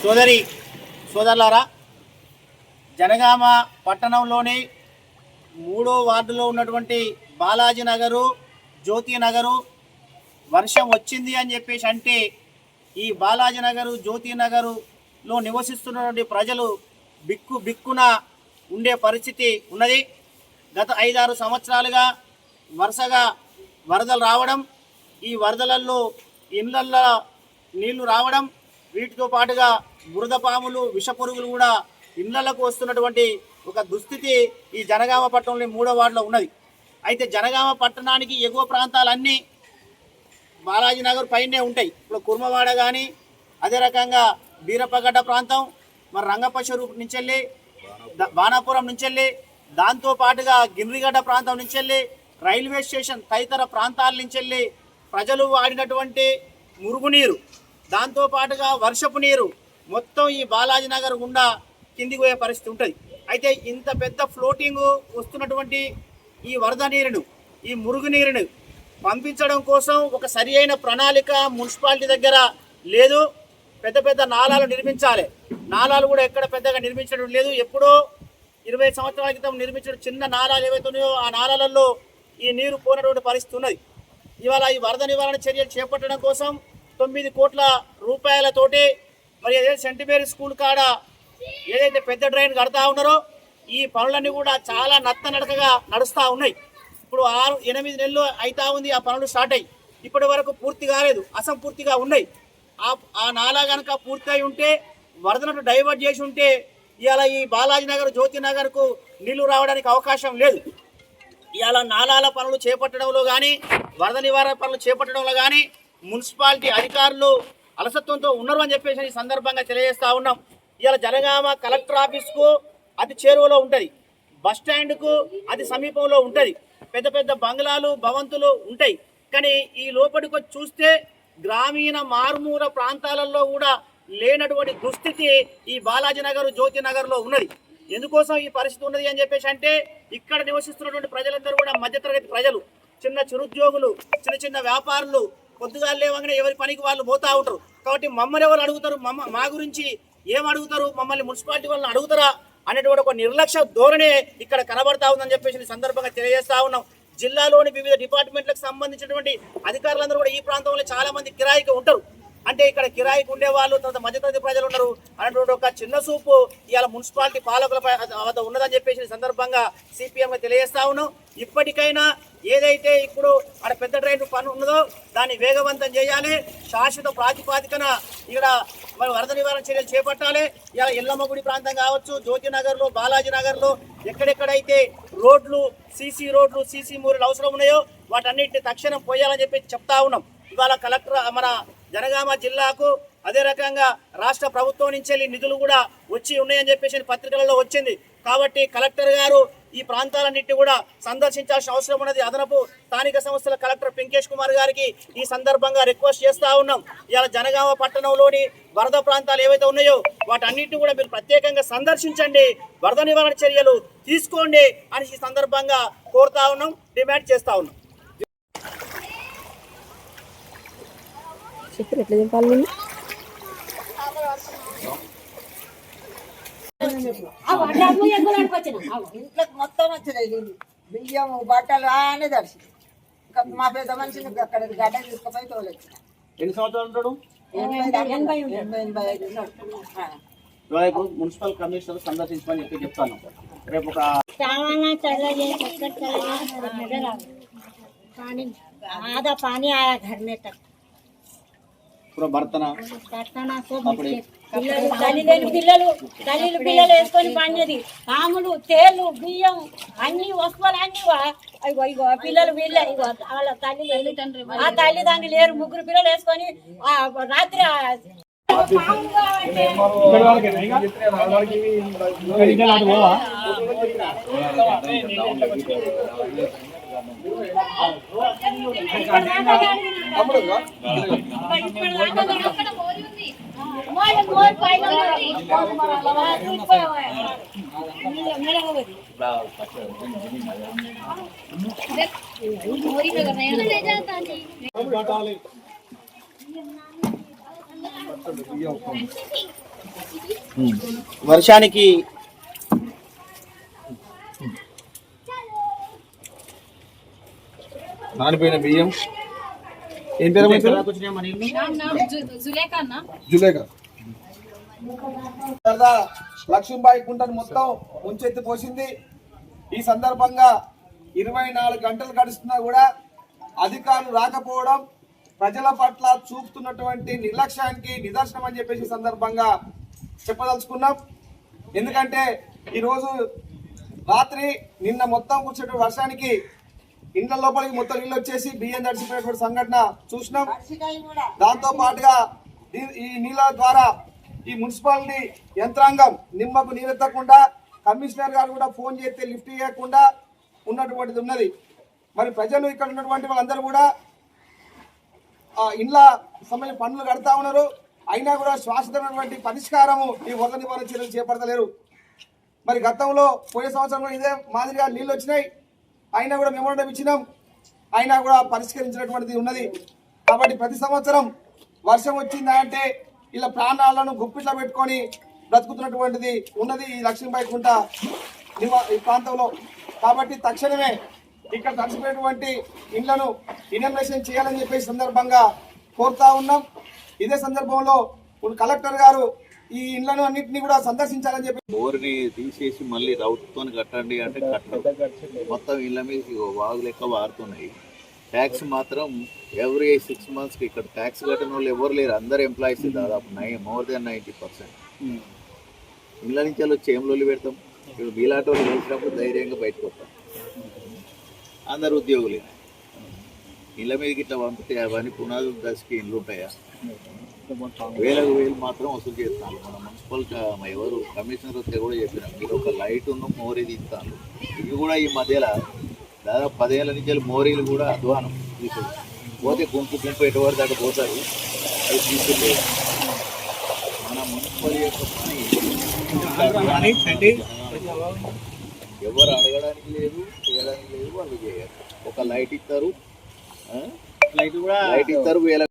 సోదరులారా, జనగామ పట్టణంలోని 3వ వార్డులో ఉన్నటువంటి బాలాజీ నగరు, జ్యోతి నగరు వర్షం వచ్చింది అని చెప్పేసి అంటే ఈ బాలాజీ నగరు, జ్యోతి నగరులో నివసిస్తున్నటువంటి ప్రజలు బిక్కున ఉండే పరిస్థితి ఉన్నది. గత 5-6 సంవత్సరాలుగా వరుసగా వరదలు రావడం, ఈ వరదలలో ఇళ్లల్లో నీళ్లు రావడం, వీటితో పాటుగా బురద పాములు, విషపురుగులు కూడా ఇళ్లకు వస్తున్నటువంటి ఒక దుస్థితి ఈ జనగామ పట్టణంలో 3వ వార్డులో ఉన్నది. అయితే జనగామ పట్టణానికి ఎగువ ప్రాంతాలన్నీ బాలాజీ నగర్ పైనే ఉంటాయి. ఇప్పుడు కుర్మవాడ కానీ, అదే రకంగా బీరప్పగడ్డ ప్రాంతం, మరి రంగపశరు నుంచి వెళ్ళి, బాణాపురం నుంచి వెళ్ళి, దాంతోపాటుగా గిర్రిగడ్డ ప్రాంతం నుంచి వెళ్ళి, రైల్వే స్టేషన్ తదితర ప్రాంతాల నుంచి వెళ్ళి ప్రజలు వాడినటువంటి మురుగునీరు, దాంతోపాటుగా వర్షపు నీరు మొత్తం ఈ బాలాజీ నగర్ గుండా కిందికి పోయే పరిస్థితి ఉంటుంది. అయితే ఇంత పెద్ద ఫ్లోటింగ్ వస్తున్నటువంటి ఈ వరద నీరును, ఈ మురుగునీరును పంపించడం కోసం ఒక సరి అయిన ప్రణాళిక మున్సిపాలిటీ దగ్గర లేదు. పెద్ద పెద్ద నాలాలు నిర్మించాలి. నాలాలు కూడా ఎక్కడ పెద్దగా నిర్మించడం లేదు. ఎప్పుడో 20 సంవత్సరాల క్రితం నిర్మించిన చిన్న నాలాలు ఏవైతే ఉన్నాయో ఆ నాలాలలో ఈ నీరు పోయినటువంటి పరిస్థితి ఉన్నది. ఇవాళ ఈ వరద నివారణ చర్యలు చేపట్టడం కోసం 9 కోట్ల రూపాయలతోటి మరి ఏదైతే సెంట్ మేరీ స్కూల్ కాడ ఏదైతే పెద్ద డ్రైన్ కడతా ఉన్నారో ఈ పనులన్నీ కూడా చాలా నత్తనడకగా నడుస్తూ ఉన్నాయి. ఇప్పుడు 6-8 నెలలు అవుతా ఉంది ఆ పనులు స్టార్ట్ అయ్యి. ఇప్పటి వరకు పూర్తి కాలేదు, అసంపూర్తిగా ఉన్నాయి. ఆ నాలా కనుక పూర్తి అయి ఉంటే, వరదలను డైవర్ట్ చేసి ఉంటే ఇవాళ ఈ బాలాజీ నగర్, జ్యోతి నగర్కు నీళ్లు రావడానికి అవకాశం లేదు. ఇవాళ నాలాల పనులు చేపట్టడంలో కానీ, వరద నివారణ పనులు చేపట్టడంలో కానీ మున్సిపాలిటీ అధికారులు అలసత్వంతో ఉన్నారు అని చెప్పేసి ఈ సందర్భంగా తెలియజేస్తూ ఉన్నాం. ఇవాళ జనగామ కలెక్టర్ ఆఫీస్కు అతి చేరువలో ఉంటుంది, బస్టాండ్కు అతి సమీపంలో ఉంటుంది, పెద్ద పెద్ద బంగ్లాలు, భవంతులు ఉంటాయి. కానీ ఈ లోపలికి వచ్చి చూస్తే గ్రామీణ మారుమూల ప్రాంతాలలో కూడా లేనటువంటి దుస్థితి ఈ బాలాజీ నగర్, జ్యోతి నగర్లో ఉన్నది. ఎందుకోసం ఈ పరిస్థితి ఉన్నది అని చెప్పేసి అంటే ఇక్కడ నివసిస్తున్నటువంటి ప్రజలందరూ కూడా మధ్యతరగతి ప్రజలు, చిన్న చిరుద్యోగులు, చిన్న చిన్న వ్యాపారులు, పొద్దుగా లేవగానే ఎవరి పనికి వాళ్ళు పోతూ ఉంటారు. కాబట్టి మమ్మల్ని ఎవరు అడుగుతారు, మా గురించి ఏం అడుగుతారు, మమ్మల్ని మున్సిపాలిటీ వాళ్ళని అడుగుతారా అనేటువంటి ఒక నిర్లక్ష్య ధోరణే ఇక్కడ కనబడతా ఉందని చెప్పేసి ఈ సందర్భంగా తెలియజేస్తా ఉన్నాం. జిల్లాలోని వివిధ డిపార్ట్మెంట్లకు సంబంధించినటువంటి అధికారులందరూ కూడా ఈ ప్రాంతంలో చాలా మంది కిరాయికి ఉంటారు. అంటే ఇక్కడ కిరాయికి ఉండేవాళ్ళు, తర్వాత మధ్యతరగతి ప్రజలు ఉన్నారు అనేటువంటి ఒక చిన్న చూపు ఇవాళ మున్సిపాలిటీ పాలకులపై ఉన్నదని చెప్పేసి సందర్భంగా సిపిఎంగా తెలియజేస్తా ఉన్నాం. ఇప్పటికైనా ఏదైతే ఇప్పుడు అక్కడ పెద్ద డ్రైన్ పని ఉన్నదో దాన్ని వేగవంతం చేయాలి. శాశ్వత ప్రాతిపాదికన ఇక్కడ మరి వరద నివారణ చర్యలు చేపట్టాలి. ఇలా ఎల్లమ్మ గుడి ప్రాంతం కావచ్చు, జ్యోతి నగర్లో, బాలాజీ నగర్లో ఎక్కడెక్కడైతే రోడ్లు, సీసీ రోడ్లు, సీసీ మూరలు అవసరం ఉన్నాయో వాటన్నిటిని తక్షణం పోయాలని చెప్పి చెప్తా ఉన్నాం. ఇవాళ కలెక్టర్ మన జనగామ జిల్లాకు అదే రకంగా రాష్ట్ర ప్రభుత్వం నుంచి నిధులు కూడా వచ్చి ఉన్నాయని చెప్పేసి పత్రికలలో వచ్చింది. కాబట్టి కలెక్టర్ గారు ఈ ప్రాంతాలన్నింటినీ కూడా సందర్శించాల్సిన అవసరం ఉన్నది. అదనపు స్థానిక సంస్థల కలెక్టర్ పింకేష్ కుమార్ గారికి ఈ సందర్భంగా రిక్వెస్ట్ చేస్తూ ఉన్నాం. ఇవాళ జనగామ పట్టణంలోని వరద ప్రాంతాలు ఏవైతే ఉన్నాయో వాటన్నిటిని కూడా మీరు ప్రత్యేకంగా సందర్శించండి, వరద నివారణ చర్యలు తీసుకోండి అని ఈ సందర్భంగా కోరుతా ఉన్నాం, డిమాండ్ చేస్తూ ఉన్నాం. ఇంట్లోకి మొత్తం వచ్చినాయి బియ్యం, బట్టలు అనే దర్శి. ఇంకా మా పెద్ద మనిషిని అక్కడ గడ్డ తీసుకుపోయి తోలొచ్చిన. ఎన్ని సంవత్సరాలు ఉంటాడు? 85. మున్సిపల్ కమిషనర్ సందర్శించమని చెప్పి చెప్తాను. రేపు ఒక आधा पानी आया घर में तक పిల్లలు వేసుకొని పండేది పాములు, తేలు, బియ్యం అన్ని వస్తువులు అన్ని ఇగో పిల్లలు వీళ్ళే వాళ్ళ తల్లిదండ్రులు లేరు. 3 పిల్లలు వేసుకొని రాత్రి వర్షానికి నానిపోయిన బియ్యం. ఏం పేరు మీ పేరు? జులేఖ. లక్ష్మీబాయి కుంటను మొత్తం ముంచెత్తి పోసింది. ఈ సందర్భంగా 24 గంటలు గడుస్తున్నా కూడా అధికారులు రాకపోవడం ప్రజల పట్ల చూపుతున్నటువంటి నిర్లక్ష్యానికి నిదర్శనం అని చెప్పేసి ఈ సందర్భంగా చెప్పదలుచుకున్నాం. ఎందుకంటే ఈరోజు రాత్రి నిన్న మొత్తం కూర్చున్న వర్షానికి ఇండ్ల లోపలికి మొత్తం నీళ్ళు వచ్చేసి బియ్యం తడిసిపోయినటువంటి సంఘటన చూసినాం. దాంతో పాటుగా ఈ నీళ్ళ ద్వారా ఈ మున్సిపాలిటీ యంత్రాంగం నిమ్మకు నీరెత్తకుండా, కమిషనర్ గారు కూడా ఫోన్ చేస్తే లిఫ్ట్ చేయకుండా ఉన్నటువంటిది ఉన్నది. మరి ప్రజలు ఇక్కడ ఉన్నటువంటి వాళ్ళందరూ కూడా ఇండ్ల సమయం పనులు కడతా ఉన్నారు. అయినా కూడా శాశ్వతమైనటువంటి పరిష్కారము ఈ వరద నివారణ చర్యలు చేపడతలేరు. మరి గతంలో పోయే సంవత్సరం కూడా ఇదే మాదిరిగా నీళ్ళు వచ్చినాయి, అయినా కూడా మెమోరాండం ఇచ్చినాం, అయినా కూడా పరిష్కరించినటువంటిది ఉన్నది. కాబట్టి ప్రతి సంవత్సరం వర్షం వచ్చిందా అంటే ఇలా ప్రాణాలను గుప్పిట్లో పెట్టుకొని బ్రతుకుతున్నటువంటిది ఉన్నది ఈ లక్ష్మీబాయి కుంట ఈ ప్రాంతంలో. కాబట్టి తక్షణమే ఇక్కడ తడిసిపోయినటువంటి ఇండ్లను ఇనాగ్రేషన్ చేయాలని చెప్పే సందర్భంగా కోరుతా ఉన్నాం. ఇదే సందర్భంలో కలెక్టర్ గారు ఈ ఇండ్లను అన్నింటినీ కూడా సందర్శించాలని చెప్పి బోర్ని తీసేసి మళ్ళీ రౌట్తో కట్టండి అంటే కట్టరు. మొత్తం ఇళ్ళ మీద వాగు లెక్క వారుతున్నాయి. ట్యాక్స్ మాత్రం ఎవ్రీ 6 monthsకి ఇక్కడ ట్యాక్స్ కట్టిన వాళ్ళు ఎవరు లేరు. అందరు ఎంప్లాయీస్ దాదాపు మోర్ దెన్ 90%. ఇళ్ళ నుంచి వాళ్ళు చేమలోళ్ళు పెడతాం. ఇప్పుడు మీలాంటి వాళ్ళు వేసినప్పుడు ధైర్యంగా బయటకు వస్తాం. అందరు ఉద్యోగులే. ఇళ్ళ మీదకి ఇట్లా పంపితే అవన్నీ పునాదుల దశకి ఇండ్లు ఉంటాయా? వేలకు వేలు మాత్రం వసూలు చేస్తాను. మన మున్సిపల్ ఎవరు కమిషనర్ వస్తే కూడా చెప్పినాం, మీరు ఒక లైట్ ఉన్న మోరీ తీస్తాను. ఇవి కూడా ఈ మధ్యలో దాదాపు 10 ఏళ్ళ నుంచి మోరీలు కూడా అధ్వానం తీసుకు పోతే గుంపు ఎటువంటి దాకా పోతారు. అది తీసుకులేదు. మన మున్సిపల్ యొక్క పని ఎవరు అడగడానికి లేదు, చేయడానికి లేదు. వాళ్ళు చేయరు. ఒక లైట్ ఇస్తారు, లైట్ ఇస్తారు వేల